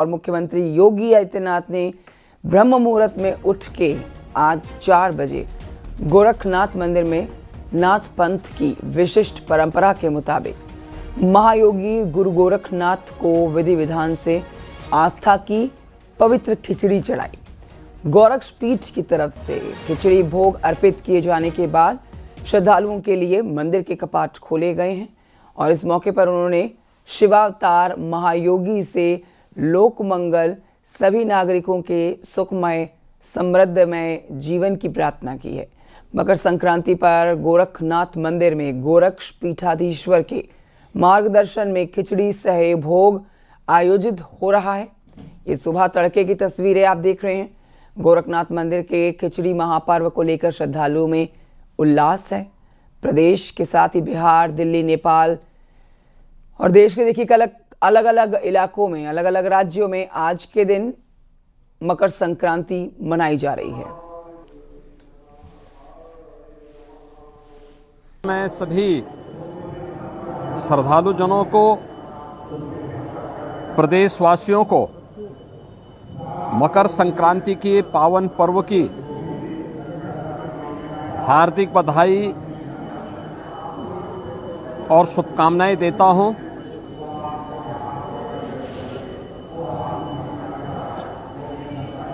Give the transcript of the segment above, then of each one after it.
और मुख्यमंत्री योगी आदित्यनाथ ने ब्रह्म मुहूर्त में उठ के आज 4 बजे गोरखनाथ मंदिर में नाथ पंथ की विशिष्ट परंपरा के मुताबिक महायोगी गुरु गोरखनाथ को विधि विधान से आस्था की पवित्र खिचड़ी चढ़ाई। गोरक्ष पीठ की तरफ से खिचड़ी भोग अर्पित किए जाने के बाद श्रद्धालुओं के लिए मंदिर के कपाट खोले गए हैं और इस मौके पर उन्होंने शिवावतार महायोगी से लोक मंगल, सभी नागरिकों के सुखमय समृद्धमय जीवन की प्रार्थना की है। मकर संक्रांति पर गोरखनाथ मंदिर में गोरक्ष पीठाधीश्वर के मार्गदर्शन में खिचड़ी सह भोग आयोजित हो रहा है। ये सुबह तड़के की तस्वीरें आप देख रहे हैं। गोरखनाथ मंदिर के खिचड़ी महापर्व को लेकर श्रद्धालुओं में उल्लास है। प्रदेश के साथ ही बिहार, दिल्ली, नेपाल और देश के देखिए अलग अलग इलाकों में, अलग अलग राज्यों में आज के दिन मकर संक्रांति मनाई जा रही है। मैं सभी श्रद्धालु जनों को, प्रदेशवासियों को मकर संक्रांति के पावन पर्व की हार्दिक बधाई और शुभकामनाएं देता हूं।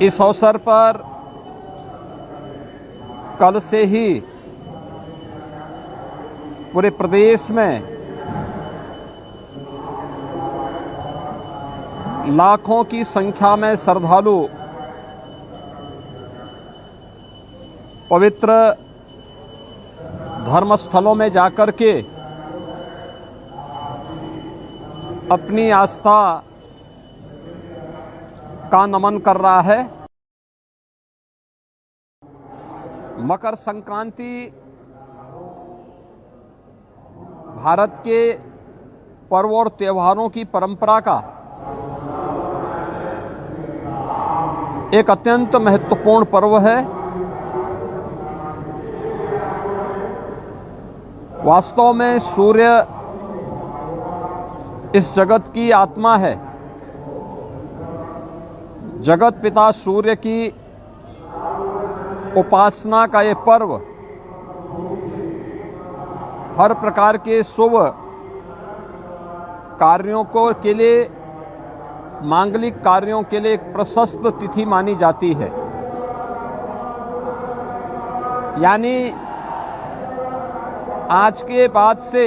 इस अवसर पर कल से ही पूरे प्रदेश में लाखों की संख्या में श्रद्धालु पवित्र धर्मस्थलों में जाकर के अपनी आस्था का नमन कर रहा है। मकर संक्रांति भारत के पर्व और त्योहारों की परंपरा का एक अत्यंत महत्वपूर्ण पर्व है। वास्तव में सूर्य इस जगत की आत्मा है। जगत पिता सूर्य की उपासना का ये पर्व हर प्रकार के शुभ कार्यों के लिए, मांगलिक कार्यों के लिए एक प्रशस्त तिथि मानी जाती है। यानी आज के बाद से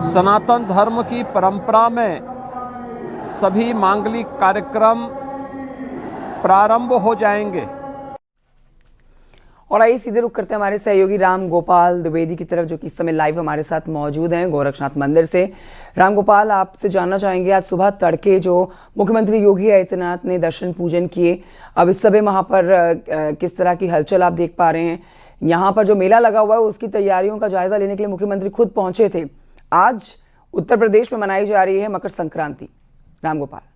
सनातन धर्म की परंपरा में सभी मांगलिक कार्यक्रम प्रारंभ हो जाएंगे। और आइए सीधे रुख करते हैं हमारे सहयोगी राम गोपाल द्विवेदी की तरफ, जो कि इस समय लाइव हमारे साथ मौजूद हैं गोरखनाथ मंदिर से। राम गोपाल, आपसे जानना चाहेंगे, आज सुबह तड़के जो मुख्यमंत्री योगी आदित्यनाथ ने दर्शन पूजन किए, अब इस समय वहाँ पर किस तरह की हलचल आप देख पा रहे हैं? यहाँ पर जो मेला लगा हुआ है उसकी तैयारियों का जायजा लेने के लिए मुख्यमंत्री खुद पहुंचे थे। आज उत्तर प्रदेश में मनाई जा रही है मकर संक्रांति। राम गोपाल।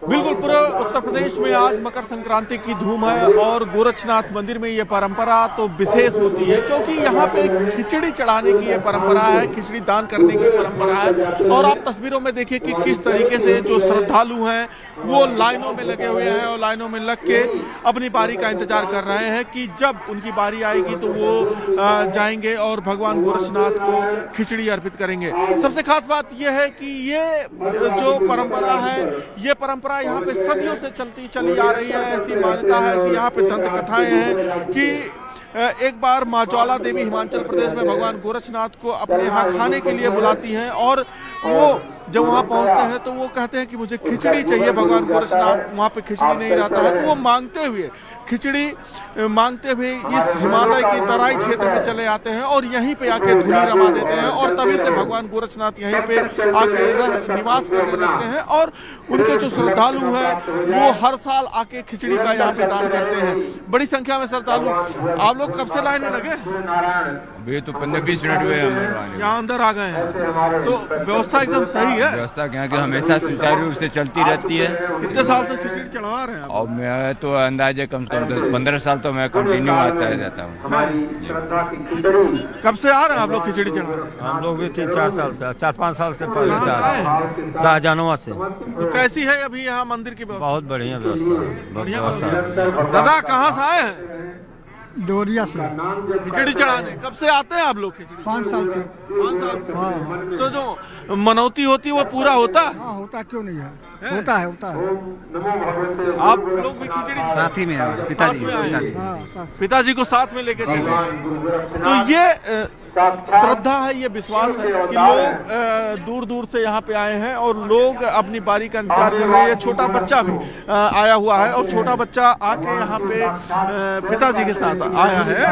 बिल्कुल, पूरे उत्तर प्रदेश में आज मकर संक्रांति की धूम है और गोरखनाथ मंदिर में ये परंपरा तो विशेष होती है क्योंकि यहाँ पे खिचड़ी चढ़ाने की ये परंपरा है, खिचड़ी दान करने की परंपरा है। और आप तस्वीरों में देखिए कि किस तरीके से जो श्रद्धालु हैं वो लाइनों में लगे हुए हैं और लाइनों में लग के अपनी बारी का इंतजार कर रहे हैं कि जब उनकी बारी आएगी तो वो जाएंगे और भगवान गोरखनाथ को खिचड़ी अर्पित करेंगे। सबसे खास बात यह है कि ये जो परंपरा है, ये परंपरा यहाँ पे सदियों से चली आ रही है। ऐसी मान्यता है, ऐसी यहाँ पे दंत कथाएं हैं कि एक बार माँ ज्वाला देवी हिमाचल प्रदेश में भगवान गोरखनाथ को अपने यहाँ खाने के लिए बुलाती हैं और वो जब वहाँ पहुँचते हैं तो वो कहते हैं कि मुझे खिचड़ी चाहिए। भगवान गोरखनाथ वहाँ पे खिचड़ी नहीं रहता है तो वो मांगते हुए, खिचड़ी मांगते हुए इस हिमालय की तराई क्षेत्र में चले आते हैं और यहीं पे आके धूनी रमा देते हैं और तभी से भगवान गोरखनाथ यहीं पे आके निवास करने लगते हैं। और उनके जो श्रद्धालु हैं वो हर साल आके खिचड़ी का यहाँ पे दान करते हैं। बड़ी संख्या में श्रद्धालु, आप लोग लोग कब से लाइन में लगे? अभी तो 15-20 मिनट हुए हम लोग आने यहाँ अंदर आ गए हैं, तो व्यवस्था एकदम सही है? व्यवस्था यहाँ की हमेशा सुचारू रूप से चलती रहती है। कितने साल से खिचड़ी चढ़वा रहे हैं आप? और मैं तो अंदाजे कम से कम 15 साल तो मैं कंटिन्यू आता रहता हूँ। कब से आ रहे हैं आप लोग खिचड़ी चढ़ाने? हम लोग भी 3-4 साल से 4-5 साल से पहले से आ रहे हैं, शाहजहानवा से। तो कैसी है अभी यहाँ मंदिर की व्यवस्था? बहुत बढ़िया व्यवस्था है। दादा कहाँ से आए हैं? देवरिया से। खिचड़ी चढ़ाने कब से आते हैं आप लोग खिचड़ी? 5 साल से। 5 साल से। हाँ। तो जो मनौती होती है वो पूरा होता है? हाँ होता क्यों नहीं है, होता है। आप लोग भी खिचड़ी साथ ही में है, पिताजी। हाँ, पिताजी को साथ में लेके चलते। तो ये श्रद्धा है, ये विश्वास है कि लोग दूर दूर से यहाँ पे आए हैं और लोग अपनी बारी का इंतजार कर रहे हैं। छोटा बच्चा भी आया हुआ है और छोटा बच्चा आके यहाँ पे पिताजी के साथ आया है।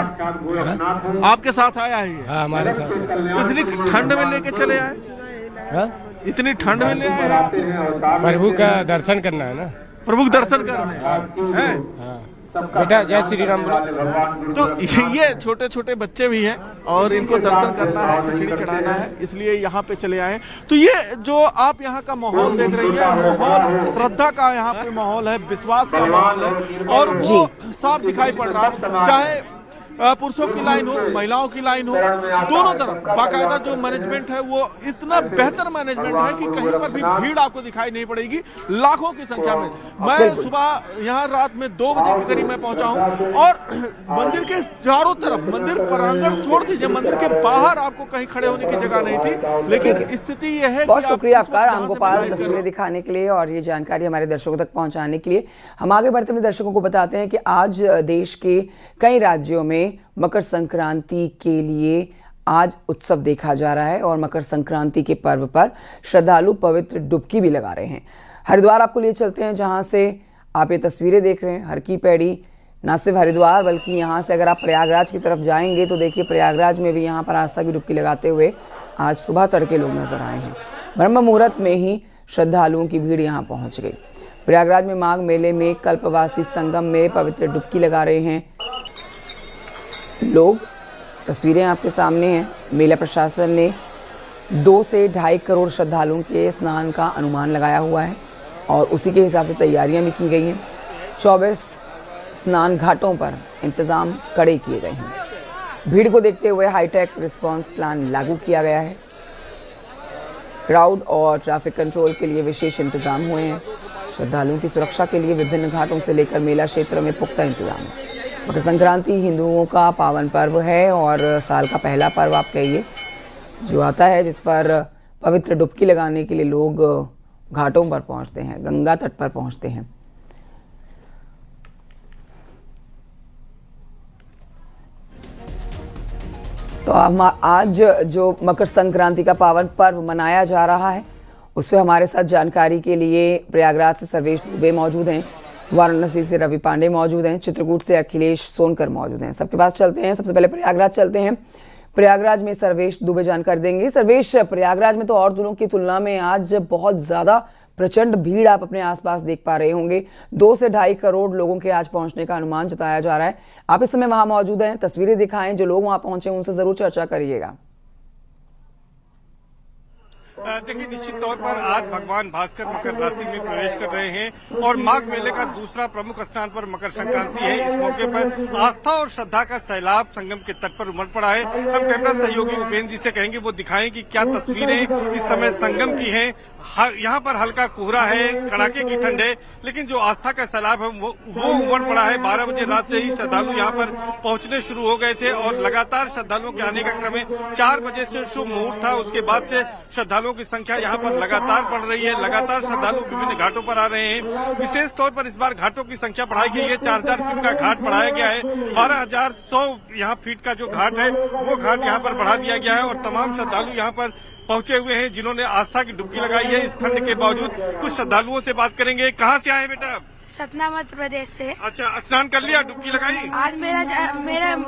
आपके साथ आया है ये? हाँ, हमारे साथ। इतनी ठंड में लेके चले आए? हाँ? इतनी ठंड में ले आए हैं? प्रभु का दर्शन करना है ना। प्रभु के दर्शन करने हैं? हाँ। बेटा जय श्री राम बोलो। तो ये छोटे छोटे बच्चे भी हैं और इनको दर्शन करना है, खिचड़ी चढ़ाना है, इसलिए यहाँ पे चले आए। तो ये जो आप यहाँ का माहौल देख रही है, माहौल श्रद्धा का यहाँ पे माहौल है, विश्वास का माहौल है और वो साफ दिखाई पड़ रहा है। चाहे पुरुषों की लाइन हो, महिलाओं की लाइन हो, दोनों तरफ बाकायदा जो मैनेजमेंट है वो इतना बेहतर मैनेजमेंट है कि कहीं पर भी भीड़ आपको दिखाई नहीं पड़ेगी। लाखों की संख्या में मैं सुबह यहाँ रात में 2 बजे के करीब मैं पहुंचा हूँ और मंदिर के चारों तरफ, मंदिर प्रांगण छोड़ दीजिए, मंदिर के बाहर आपको कहीं खड़े होने की जगह नहीं थी। लेकिन स्थिति यह है। बहुत शुक्रिया आपका रामगोपाल तस्वीरें दिखाने के लिए और ये जानकारी हमारे दर्शकों तक पहुंचाने के लिए। हम आगे बढ़ते हुए दर्शकों को बताते हैं कि आज देश के कई राज्यों में मकर संक्रांति के लिए आज उत्सव देखा जा रहा है और मकर संक्रांति के पर्व पर श्रद्धालु पवित्र डुबकी भी लगा रहे हैं। हरिद्वार आपको लिए चलते हैं, जहां से आप ये तस्वीरें देख रहे हैं। हर की पैड़ी न सिर्फ हरिद्वार बल्कि यहाँ से अगर आप प्रयागराज की तरफ जाएंगे तो देखिए प्रयागराज में भी यहाँ पर आस्था की डुबकी लगाते हुए आज सुबह तड़के लोग नजर आए हैं। ब्रह्म मुहूर्त में ही श्रद्धालुओं की भीड़ यहाँ पहुँच गई। प्रयागराज में माघ मेले में कल्पवासी संगम में पवित्र डुबकी लगा रहे हैं लोग। तस्वीरें आपके सामने हैं। मेला प्रशासन ने 2 से 2.5 करोड़ श्रद्धालुओं के स्नान का अनुमान लगाया हुआ है और उसी के हिसाब से तैयारियां भी की गई हैं। 24 स्नान घाटों पर इंतज़ाम कड़े किए गए हैं। भीड़ को देखते हुए हाईटेक रिस्पांस प्लान लागू किया गया है। क्राउड और ट्रैफिक कंट्रोल के लिए विशेष इंतजाम हुए हैं। श्रद्धालुओं की सुरक्षा के लिए विभिन्न घाटों से लेकर मेला क्षेत्र में पुख्ता इंतजाम है। मकर संक्रांति हिंदुओं का पावन पर्व है और साल का पहला पर्व आप कहिए जो आता है, जिस पर पवित्र डुबकी लगाने के लिए लोग घाटों पर पहुंचते हैं, गंगा तट पर पहुंचते हैं। तो आज जो मकर संक्रांति का पावन पर्व मनाया जा रहा है उस पर हमारे साथ जानकारी के लिए प्रयागराज से सर्वेश दुबे मौजूद हैं, वाराणसी से रवि पांडे मौजूद हैं, चित्रकूट से अखिलेश सोनकर मौजूद हैं। सबके पास चलते हैं। सबसे पहले प्रयागराज चलते हैं। प्रयागराज में सर्वेश दुबे जानकारी देंगे। सर्वेश, प्रयागराज में तो और दिनों की तुलना में आज बहुत ज़्यादा प्रचंड भीड़ आप अपने आसपास देख पा रहे होंगे। 2 से 2.5 करोड़ लोगों के आज पहुंचने का अनुमान जताया जा रहा है। आप इस समय वहां मौजूद हैं, तस्वीरें दिखाएं। जो लोग वहां पहुंचे उनसे जरूर चर्चा करिएगा। देखिए, निश्चित तौर पर आज भगवान भास्कर मकर राशि में प्रवेश कर रहे हैं और माघ मेले का दूसरा प्रमुख स्नान पर मकर संक्रांति है। इस मौके पर आस्था और श्रद्धा का सैलाब संगम के तट पर उमड़ पड़ा है। हम कैमरा सहयोगी उपेंद्र जी से कहेंगे वो दिखाएं कि क्या तस्वीरें इस समय संगम की हैं। यहाँ पर हल्का कोहरा है, कड़ाके की ठंड है, लेकिन जो आस्था का सैलाब है वो उमड़ पड़ा है। 12 बजे रात से ही श्रद्धालु यहाँ पर पहुंचने शुरू हो गए थे और लगातार श्रद्धालुओं के आने का क्रम है। 4 बजे से शुभ मुहूर्त था, उसके बाद से श्रद्धालुओं की संख्या यहाँ पर लगातार बढ़ रही है। लगातार श्रद्धालु विभिन्न घाटों पर आ रहे हैं। विशेष तौर पर इस बार घाटों की संख्या बढ़ाई गई है। 4000 फीट का घाट बढ़ाया गया है। 12100 यहाँ फीट का जो घाट है वो घाट यहाँ पर बढ़ा दिया गया है और तमाम श्रद्धालु यहाँ पर पहुंचे हुए हैं जिन्होंने आस्था की डुबकी लगाई है इस ठंड के बावजूद। कुछ श्रद्धालुओं से बात करेंगे। कहाँ से आए बेटा? सतना मध्य प्रदेश से। अच्छा, स्नान कर लिया, डुबकी लगाई? आज मेरा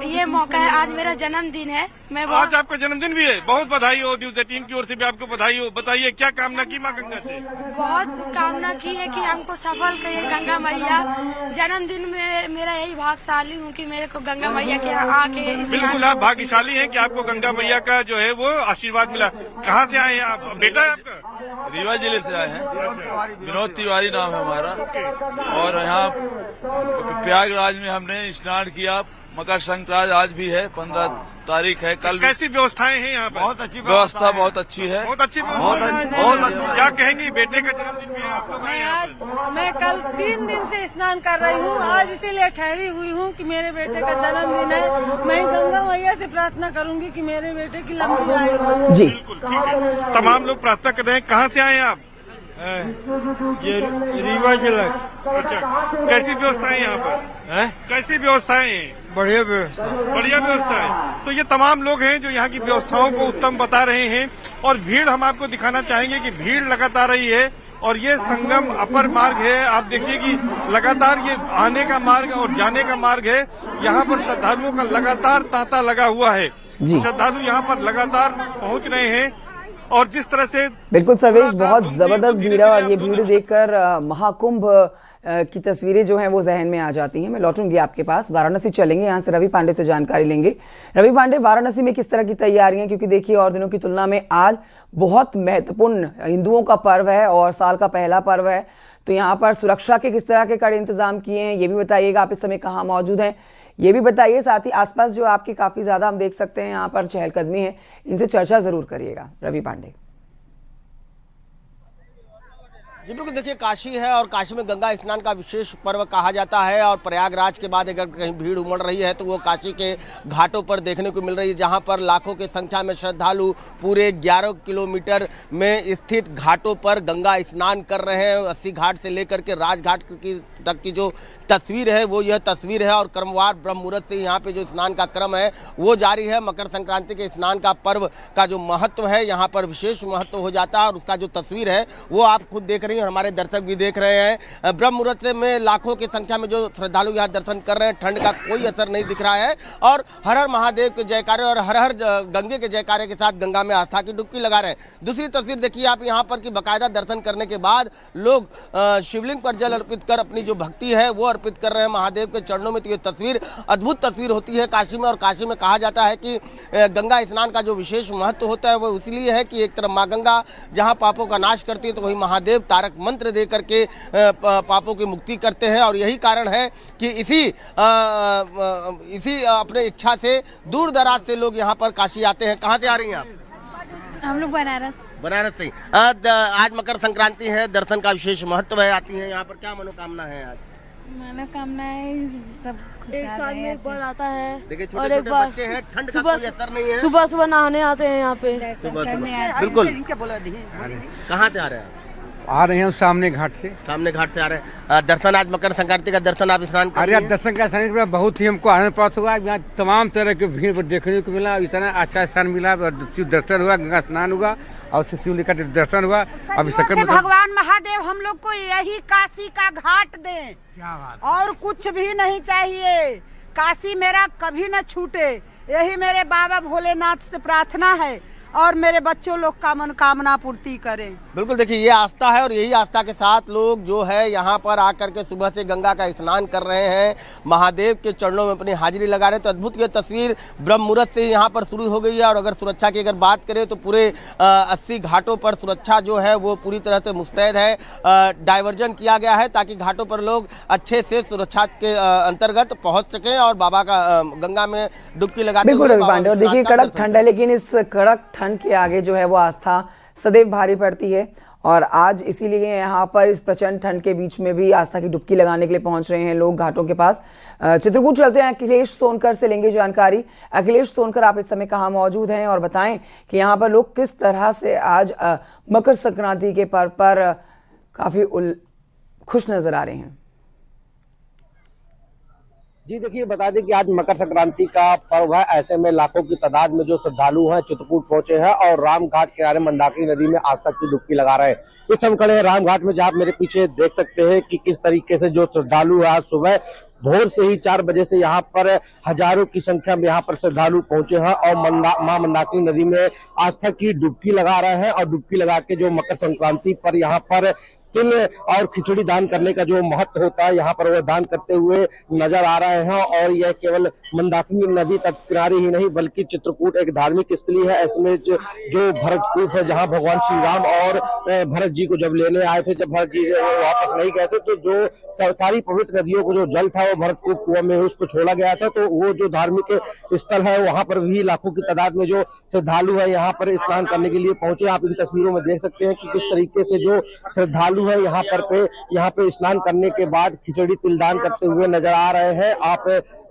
ये मौका है, आज मेरा जन्मदिन है। आज आपका जन्मदिन भी है, बहुत बधाई हो। न्यूज़ 18 की ओर से भी आपको बधाई हो। बताइए क्या कामना की माँ गंगा से? बहुत कामना की है कि हमको सफल करे गंगा मैया। जन्मदिन में मेरा यही भाग्यशाली हूँ कि मेरे को गंगा मैया के यहाँ आके। बिल्कुल, आप भाग्यशाली हैं कि आपको गंगा मैया का जो है वो आशीर्वाद मिला। कहाँ से आए हैं आप? बेटा है आपका? रीवा जिले से आए हैं, विनोद तिवारी नाम है हमारा। और यहाँ प्रयागराज में हमने स्नान किया। मकर संक्रांति आज भी है, 15 तारीख है। कल कैसी व्यवस्थाएं हैं यहाँ पर? बहुत अच्छी व्यवस्था, बहुत अच्छी है। बहुत अच्छी, बहुत अच्छी। क्या कहेंगी, बेटे का जन्मदिन भी है आप लोग? मैं कल 3 दिन से स्नान कर रही हूँ, आज इसीलिए ठहरी हुई हूँ कि मेरे बेटे का जन्मदिन है। मैं गंगा मैया से प्रार्थना करूँगी कि मेरे बेटे की लंबी आयु। जी, बिल्कुल ठीक है। तमाम लोग प्रार्थना कर रहे हैं। कहाँ से आए हैं आप? ये रीवा जिला। अच्छा, कैसी व्यवस्था है यहाँ पर? कैसी व्यवस्थाएं हैं? बढ़िया व्यवस्था, बढ़िया व्यवस्था है। तो ये तमाम लोग हैं जो यहाँ की व्यवस्थाओं को उत्तम बता रहे हैं। और भीड़ हम आपको दिखाना चाहेंगे कि भीड़ लगातार रही है। और ये संगम अपर मार्ग है। आप देखिए कि लगातार ये आने का मार्ग और जाने का मार्ग है। यहाँ पर श्रद्धालुओं का लगातार तांता लगा हुआ है। श्रद्धालु यहाँ पर लगातार पहुँच रहे हैं। और जिस तरह से बिल्कुल सर्वेश, बहुत जबरदस्त भीड़ है और ये भीड़ देखकर महाकुंभ की तस्वीरें जो हैं वो जहन में आ जाती हैं। मैं लौटूंगी आपके पास, वाराणसी चलेंगे, यहाँ से रवि पांडे से जानकारी लेंगे। रवि पांडे, वाराणसी में किस तरह की तैयारियां? क्योंकि देखिए और दिनों की तुलना में आज बहुत महत्वपूर्ण हिंदुओं का पर्व है और साल का पहला पर्व है, तो यहाँ पर सुरक्षा के किस तरह के कड़े इंतजाम किए हैं ये भी बताइएगा। आप इस समय कहाँ मौजूद हैं ये भी बताइए। साथ ही आसपास जो आपके काफी ज्यादा हम देख सकते हैं यहाँ पर चहलकदमी है, इनसे चर्चा जरूर करिएगा। रवि पांडे जी बिल्कुल, देखिए काशी है और काशी में गंगा स्नान का विशेष पर्व कहा जाता है। और प्रयागराज के बाद अगर कहीं भीड़ उमड़ रही है तो वो काशी के घाटों पर देखने को मिल रही है, जहां पर लाखों की संख्या में श्रद्धालु पूरे 11 किलोमीटर में स्थित घाटों पर गंगा स्नान कर रहे हैं। 80 घाट से लेकर के राजघाट तक की जो तस्वीर है वो यह तस्वीर है। और क्रमवार ब्रह्म मुहूर्त से यहाँ पे जो स्नान का क्रम है वो जारी है। मकर संक्रांति के स्नान का पर्व का जो महत्व है यहाँ पर विशेष महत्व हो जाता है और उसका जो तस्वीर है वो आप खुद देख रही हैं और हमारे दर्शक भी देख रहे हैं। ब्रह्म मुहूर्त में लाखों की संख्या में जो श्रद्धालु यहाँ दर्शन कर रहे हैं, ठंड का कोई असर नहीं दिख रहा है और हर हर महादेव के जयकारे और हर हर गंगे के जयकारे के साथ गंगा में आस्था की डुबकी लगा रहे हैं। दूसरी तस्वीर देखिए आप यहाँ पर कि बाकायदा दर्शन करने के बाद लोग शिवलिंग पर जल अर्पित कर अपनी जो भक्ति है वो अर्पित कर रहे हैं महादेव के चरणों में। तो ये तस्वीर अद्भुत तस्वीर होती है काशी में। और काशी में कहा जाता है कि गंगा स्नान का जो विशेष महत्व होता है वो इसलिए है कि एक तरफ माँ गंगा जहाँ पापों का नाश करती है तो वहीं महादेव तारक मंत्र दे करके पापों की मुक्ति करते हैं। और यही कारण है कि इसी अपने इच्छा से दूर दराज से लोग यहाँ पर काशी आते हैं। कहाँ से आ रही हैं आप? हम लोग बनारस से। आज मकर संक्रांति है, दर्शन का विशेष महत्व है, आती हैं यहाँ पर, क्या मनोकामना है आज? मनोकामना है सब एक साल में एक बार आता है। देखिए छोटे छोटे बच्चे हैं, ठंड का कोई असर नहीं है। सुबह सुबह नहाने आते हैं यहाँ पे। बिल्कुल। कहाँ से आ रहे हैं? आ रहे हैं सामने घाट से आ रहे हैं। दर्शन आज मकर संक्रांति का दर्शन आप स्नान कर रहे हैं? दर्शन का स्नान बहुत ही हमको आनंद प्राप्त हुआ। यहाँ तमाम तरह के भीड़ देखने को मिला, इतना अच्छा स्थान मिला, दर्शन हुआ, गंगा स्नान हुआ और शिवलिंग का दर्शन हुआ। अभी भगवान महादेव हम लोग को यही काशी का घाट दें, और कुछ भी नहीं चाहिए। काशी मेरा कभी न छूटे, यही मेरे बाबा भोलेनाथ से प्रार्थना है और मेरे बच्चों लोग का मनोकामना पूर्ति करें। बिल्कुल, देखिए ये आस्था है और यही आस्था के साथ लोग जो है यहाँ पर आकर के सुबह से गंगा का स्नान कर रहे हैं, महादेव के चरणों में अपनी हाजिरी लगा रहे हैं। तो अद्भुत ये तस्वीर ब्रह्म मुहूर्त से यहाँ पर शुरू हो गई है। और अगर सुरक्षा की अगर बात करें तो पूरे 80 घाटों पर सुरक्षा जो है वो पूरी तरह से मुस्तैद है। डाइवर्जन किया गया है ताकि घाटों पर लोग अच्छे से सुरक्षा के अंतर्गत पहुँच सकें और बाबा का गंगा में डुबकी लगाते। बिल्कुल रवि पांडे, और देखिए कड़क ठंड है, लेकिन इस कड़क ठंड के आगे जो है वो आस्था सदैव भारी पड़ती है। और आज इसीलिए यहाँ पर इस प्रचंड ठंड के बीच में भी आस्था की डुबकी लगाने के लिए पहुंच रहे हैं लोग घाटों के पास। चित्रकूट चलते हैं, अखिलेश सोनकर से लेंगे जानकारी। अखिलेश सोनकर, आप इस समय कहाँ मौजूद हैं और बताएं कि यहाँ पर लोग किस तरह से आज मकर संक्रांति के पर्व पर काफी खुश नजर आ रहे हैं। जी देखिए, बता दें कि आज मकर संक्रांति का पर्व है। ऐसे में लाखों की तादाद में जो श्रद्धालु हैं चित्रकूट पहुंचे हैं और रामघाट किनारे मंदाकिनी नदी में आज तक की डुबकी लगा रहे हैं। इस समय खड़े हैं रामघाट में, जहां आप मेरे पीछे देख सकते हैं कि किस तरीके से जो श्रद्धालु आज सुबह भोर से ही 4 बजे से यहाँ पर हजारों की संख्या में यहाँ पर श्रद्धालु पहुंचे हैं और मां मंदाकिनी नदी में आस्था की डुबकी लगा रहे हैं। और डुबकी लगा के जो मकर संक्रांति पर यहाँ पर तिल और खिचड़ी दान करने का जो महत्व होता है यहाँ पर वो दान करते हुए नजर आ रहे हैं। और यह केवल मंदाकिनी नदी तक किनारे ही नहीं बल्कि चित्रकूट एक धार्मिक स्थली है। इसमें जो भरतकूप है, जहाँ भगवान श्री राम और भरत जी को जब लेने आए थे, जब भरत जी वापस नहीं गए थे, तो जो सारी पवित्र नदियों को जो जल था वो भरतकूप कुआं में उसको छोड़ा गया था। तो वो जो धार्मिक स्थल है वहां पर भी लाखों की तादाद में जो श्रद्धालु है यहाँ पर स्नान करने के लिए पहुंचे। आप इन तस्वीरों में देख सकते हैं कि किस तरीके से जो श्रद्धालु है यहाँ पे स्नान करने के बाद खिचड़ी तिलदान करते हुए नजर आ रहे हैं। आप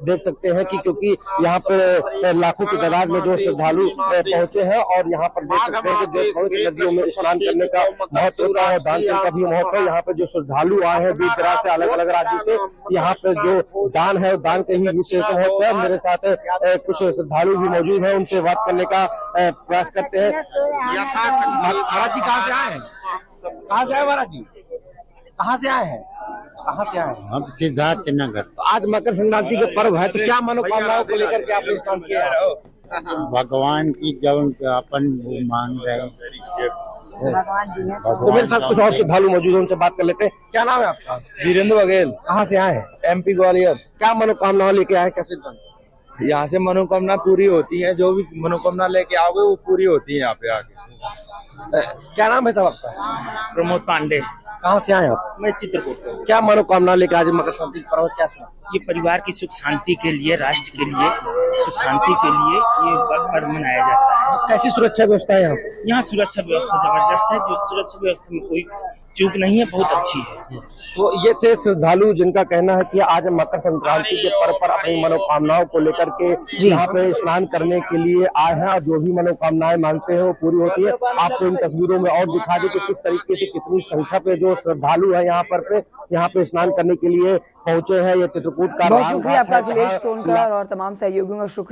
देख सकते हैं कि क्योंकि यहाँ पे लाखों की तादाद में जो श्रद्धालु पहुंचे हैं और यहाँ पर देख सकते हैं कि जो नदियों में स्नान करने का महत्व होता है, दान का भी महत्व है। यहाँ पे जो श्रद्धालु आए हैं दूर दराज से, अलग अलग राज्यों से, यहाँ पे जो दान है दान के ही विशेष महत्व है। मेरे साथ कुछ श्रद्धालु भी मौजूद है, उनसे बात करने का प्रयास करते हैं। महाराज जी कहाँ से आए हैं? कहाँ से आए महाराज जी? कहाँ से आए हैं? कहाँ से आए हैं? हम सिद्धार्थ नगर। तो आज मकर संक्रांति के पर्व है, तो क्या मनोकामनाओं को लेकर के आपने स्नान किया है? भगवान की जब अपन मांग रहे हैं। तो मेरे साथ कुछ और श्रद्धालु मौजूद है, उनसे बात कर लेते हैं। क्या नाम है आपका? वीरेंद्र बघेल। कहाँ से आए हैं? MP ग्वालियर। क्या मनोकामना लेके आए, कैसे? यहाँ से मनोकामना पूरी होती है, जो भी मनोकामना लेके आओगे वो पूरी होती है यहाँ पे आके। क्या नाम है साहब आपका? प्रमोद पांडे। कहाँ से आए आप? मैं चित्रकूट। क्या मनोकामना लेकर आज मकर संक्रांति पर्व क्या है? ये परिवार की सुख शांति के लिए, राष्ट्र के लिए सुख शांति के लिए ये पर्व मनाया जाता है। कैसी सुरक्षा व्यवस्था है यहाँ? यहाँ सुरक्षा व्यवस्था जबरदस्त है, जो सुरक्षा व्यवस्था में कोई चूक नहीं है, बहुत अच्छी है। तो ये थे श्रद्धालु जिनका कहना है कि आज मकर संक्रांति के पर्व पर अपनी मनोकामनाओं को लेकर के यहाँ पे स्नान करने के लिए आए हैं और जो भी मनोकामनाएं मांगते हैं वो पूरी होती है। आपको इन तस्वीरों में और दिखा दें कि किस तरीके से कितनी संख्या पे जो श्रद्धालु है यहाँ पे स्नान करने के लिए पहुंचे हैं। ये चित्रकूट का बहुत शुक्रिया आपका अखिलेश सोनकर और तमाम सहयोगियों का शुक्रिया।